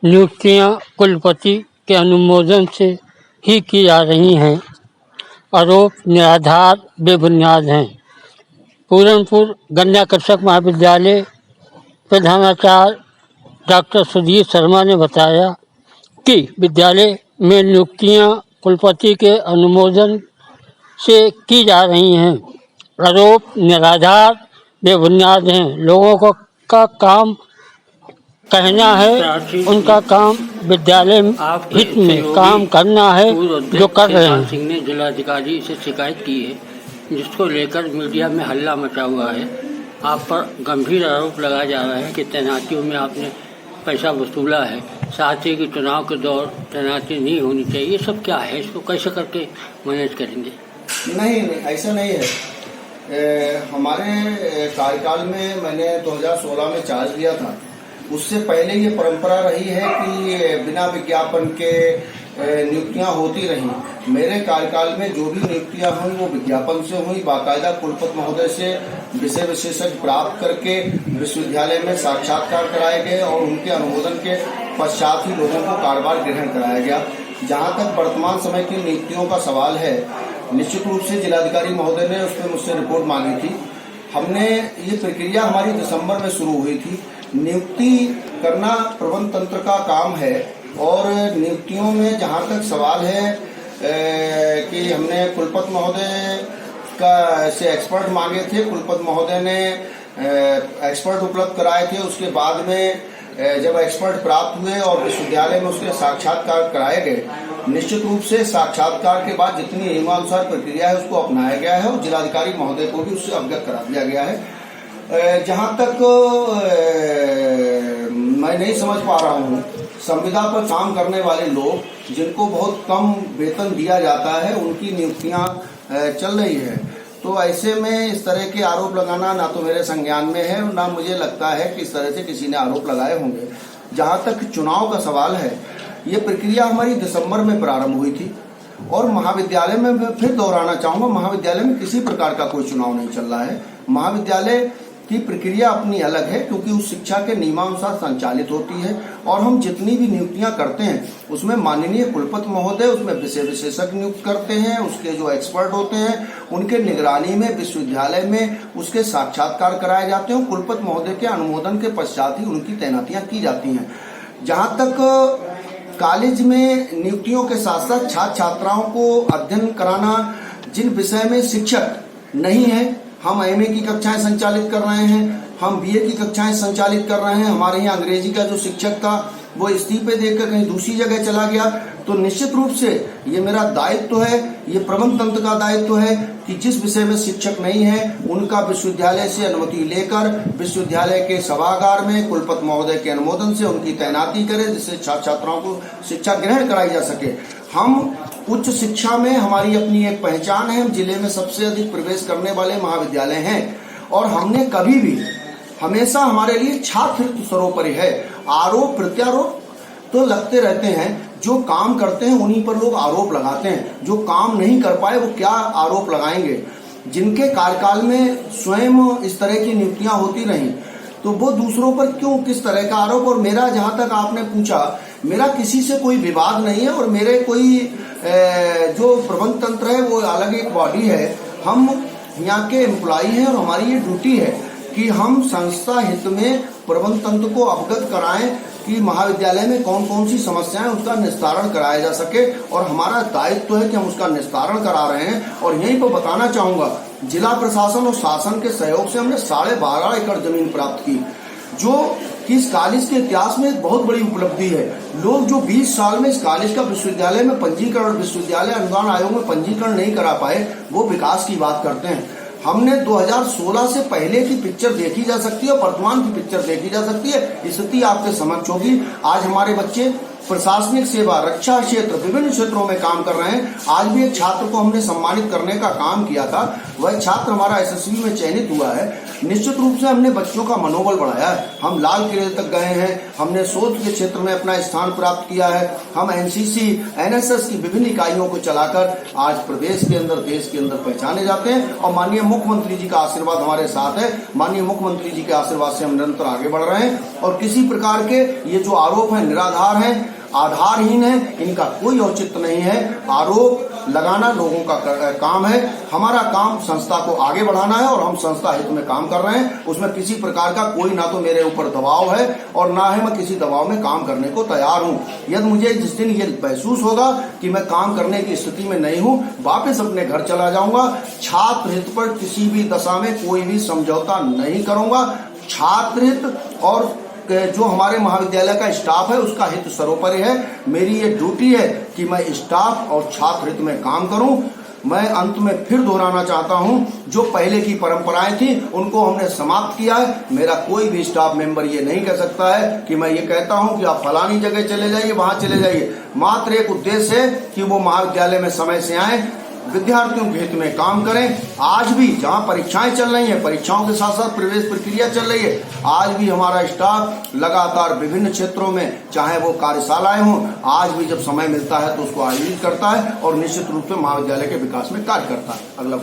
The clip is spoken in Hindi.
नियुक्तियां कुलपति के अनुमोदन से ही की जा रही हैं। आरोप निराधार बेबुनियाद हैं। पूरनपुर गन्ना कृषक महाविद्यालय प्रधानाचार्य डॉक्टर सुधीर शर्मा ने बताया कि विद्यालय में नियुक्तियां कुलपति के अनुमोदन से की जा रही हैं। आरोप निराधार बेबुनियाद हैं। लोगों को का काम कहना है, उनका काम विद्यालय हित में काम करना है जो कर रहे हैं। सिंह ने जिलाधिकारी से शिकायत की है, जिसको लेकर मीडिया में हल्ला मचा हुआ है। आप पर गंभीर आरोप लगाया जा रहा है कि तैनातियों में आपने पैसा वसूला है, साथ ही कि चुनाव के दौर तैनाती नहीं होनी चाहिए। ये सब क्या है, इसको कैसे करके मैनेज करेंगे? नहीं, ऐसा नहीं है। हमारे कार्यकाल में मैंने 2016 में चार्ज लिया था। उससे पहले ये परंपरा रही है कि बिना विज्ञापन के नियुक्तियां होती रही। मेरे कार्यकाल में जो भी नियुक्तियां हुई वो विज्ञापन से हुई। बाकायदा कुलपति महोदय से विषय विशेषज्ञ प्राप्त करके विश्वविद्यालय में साक्षात्कार कराए गए और उनके अनुमोदन के पश्चात ही लोगों को कार्यभार ग्रहण कराया गया। जहां तक वर्तमान समय की नियुक्तियों का सवाल है, निश्चित रूप से जिलाधिकारी महोदय ने उस पर मुझसे रिपोर्ट मांगी थी। हमने ये प्रक्रिया हमारी दिसंबर में शुरू हुई थी। नियुक्ति करना प्रबंध तंत्र का काम है और नियुक्तियों में जहां तक सवाल है कि हमने कुलपति महोदय का से एक्सपर्ट मांगे थे। कुलपति महोदय ने एक्सपर्ट उपलब्ध कराए थे। उसके बाद में जब एक्सपर्ट प्राप्त हुए और विश्वविद्यालय में उसके साक्षात्कार कराए गए, निश्चित रूप से साक्षात्कार के बाद जितनी नियमानुसार प्रक्रिया है उसको अपनाया गया है और जिलाधिकारी महोदय को भी उससे अवगत करा दिया गया है। जहां तक मैं नहीं समझ पा रहा हूँ, संविदा पर काम करने वाले लोग जिनको बहुत कम वेतन दिया जाता है, उनकी नियुक्तियां चल रही है। तो ऐसे में इस तरह के आरोप लगाना ना तो मेरे संज्ञान में है, ना मुझे लगता है कि इस तरह से किसी ने आरोप लगाए होंगे। जहां तक चुनाव का सवाल है, ये प्रक्रिया हमारी दिसंबर में प्रारंभ हुई थी और महाविद्यालय में मैं फिर दोहराना चाहूंगा, महाविद्यालय में किसी प्रकार का कोई चुनाव नहीं चल रहा है। महाविद्यालय की प्रक्रिया अपनी अलग है क्योंकि उस शिक्षा के नियमानुसार संचालित होती है और हम जितनी भी नियुक्तियां करते हैं उसमें माननीय कुलपति महोदय उसमें विषय विशेषज्ञ नियुक्त करते हैं। उसके जो एक्सपर्ट होते हैं उनके निगरानी में विश्वविद्यालय में उसके साक्षात्कार कराए जाते हैं। कुलपति महोदय के अनुमोदन के पश्चात ही उनकी तैनातियां की जाती हैं। जहां तक कॉलेज में नियुक्तियों के साथ साथ छात्र छात्राओं को अध्ययन कराना, जिन विषय में शिक्षक नहीं है, हम एमए की कक्षाएं संचालित कर रहे हैं, हम बीए की कक्षाएं संचालित कर रहे हैं। हमारे यहाँ अंग्रेजी का जो शिक्षक था वो इस्तीफे देकर कहीं दूसरी जगह चला गया। तो निश्चित रूप से ये मेरा दायित्व है, ये प्रबंध तंत्र का दायित्व है कि जिस विषय में शिक्षक नहीं है उनका विश्वविद्यालय से अनुमति लेकर विश्वविद्यालय के सभागार में कुलपति महोदय के अनुमोदन से उनकी तैनाती करे, जिससे छात्र छात्राओं को शिक्षा ग्रहण कराई जा सके। हम उच्च शिक्षा में हमारी अपनी एक पहचान है। हम जिले में सबसे अधिक प्रवेश करने वाले महाविद्यालय हैं और हमने कभी भी हमेशा हमारे लिए छात्र सर्वोपरि है। आरोप प्रत्यारोप तो लगते रहते हैं, जो काम करते हैं उन्हीं पर लोग आरोप लगाते हैं। जो काम नहीं कर पाए वो क्या आरोप लगाएंगे? जिनके कार्यकाल में स्वयं इस तरह की नियुक्तियां होती रही तो वो दूसरों पर क्यों किस तरह का आरोप? और मेरा जहां तक आपने पूछा, मेरा किसी से कोई विवाद नहीं है और मेरे कोई जो प्रबंध तंत्र है वो अलग एक बॉडी है। हम यहाँ के एम्प्लॉई हैं और हमारी ये ड्यूटी है कि हम संस्था हित में प्रबंध तंत्र को अवगत कराएं कि महाविद्यालय में कौन कौन सी समस्याएं उसका निस्तारण कराया जा सके और हमारा दायित्व है कि हम उसका निस्तारण करा रहे हैं। और यहीं पर बताना चाहूंगा, जिला प्रशासन और शासन के सहयोग से हमने 12.5 एकड़ जमीन प्राप्त की, जो कि इस कॉलेज के इतिहास में एक बहुत बड़ी उपलब्धि है। लोग जो 20 साल में इस कॉलेज का विश्वविद्यालय में पंजीकरण, विश्वविद्यालय अनुदान आयोग में पंजीकरण नहीं करा पाए, वो विकास की बात करते हैं। हमने 2016 से पहले की पिक्चर देखी जा सकती है और वर्तमान की पिक्चर देखी जा सकती है। स्थिति आपके समक्ष होगी। आज हमारे बच्चे प्रशासनिक सेवा, रक्षा क्षेत्र, विभिन्न क्षेत्रों में काम कर रहे हैं। आज भी एक छात्र को हमने सम्मानित करने का काम किया था, वह छात्र हमारा एसएसबी में चयनित हुआ है। निश्चित रूप से हमने बच्चों का मनोबल बढ़ाया है। हम लाल किले तक गए हैं, हमने शोध के क्षेत्र में अपना स्थान प्राप्त किया है। हम एनसीसी, एनएसएस की विभिन्न इकाइयों को चलाकर आज प्रदेश के अंदर, देश के अंदर पहचाने जाते हैं और माननीय मुख्यमंत्री जी का आशीर्वाद हमारे साथ है। माननीय मुख्यमंत्री जी के आशीर्वाद से हम निरंतर आगे बढ़ रहे हैं और किसी प्रकार के ये जो आरोप है निराधार हैं, आधारहीन है, इनका कोई औचित्य नहीं है। आरोप लगाना लोगों का काम है। हमारा काम संस्था को आगे बढ़ाना है और हम संस्था हित में काम कर रहे हैं। उसमें किसी प्रकार का कोई ना तो मेरे ऊपर दबाव है और ना है मैं किसी दबाव में काम करने को तैयार हूं। यदि मुझे जिस दिन ये महसूस होगा कि मैं काम करने की स्थिति में नहीं हूं, वापस अपने घर चला जाऊंगा। छात्र हित पर किसी भी दशा में कोई भी समझौता नहीं करूंगा। छात्र हित और जो हमारे महाविद्यालय का स्टाफ है उसका हित सर्वोपरि है। मेरी ये ड्यूटी है कि मैं स्टाफ और छात्र हित में काम करूं। मैं अंत में फिर दोहराना चाहता हूं, जो पहले की परंपराएं थी उनको हमने समाप्त किया है। मेरा कोई भी स्टाफ मेंबर ये नहीं कह सकता है कि मैं ये कहता हूं कि आप फलानी जगह चले जाइए, वहां चले जाइए। मात्र एक उद्देश्य है कि वो महाविद्यालय में समय से आए, विद्यार्थियों के हित में काम करें। आज भी जहां परीक्षाएं चल रही हैं, परीक्षाओं के साथ साथ प्रवेश प्रक्रिया चल रही है, आज भी हमारा स्टाफ लगातार विभिन्न क्षेत्रों में, चाहे वो कार्यशालाएं हों, आज भी जब समय मिलता है तो उसको आयोजित करता है और निश्चित रूप से महाविद्यालय के विकास में कार्य करता है। अगला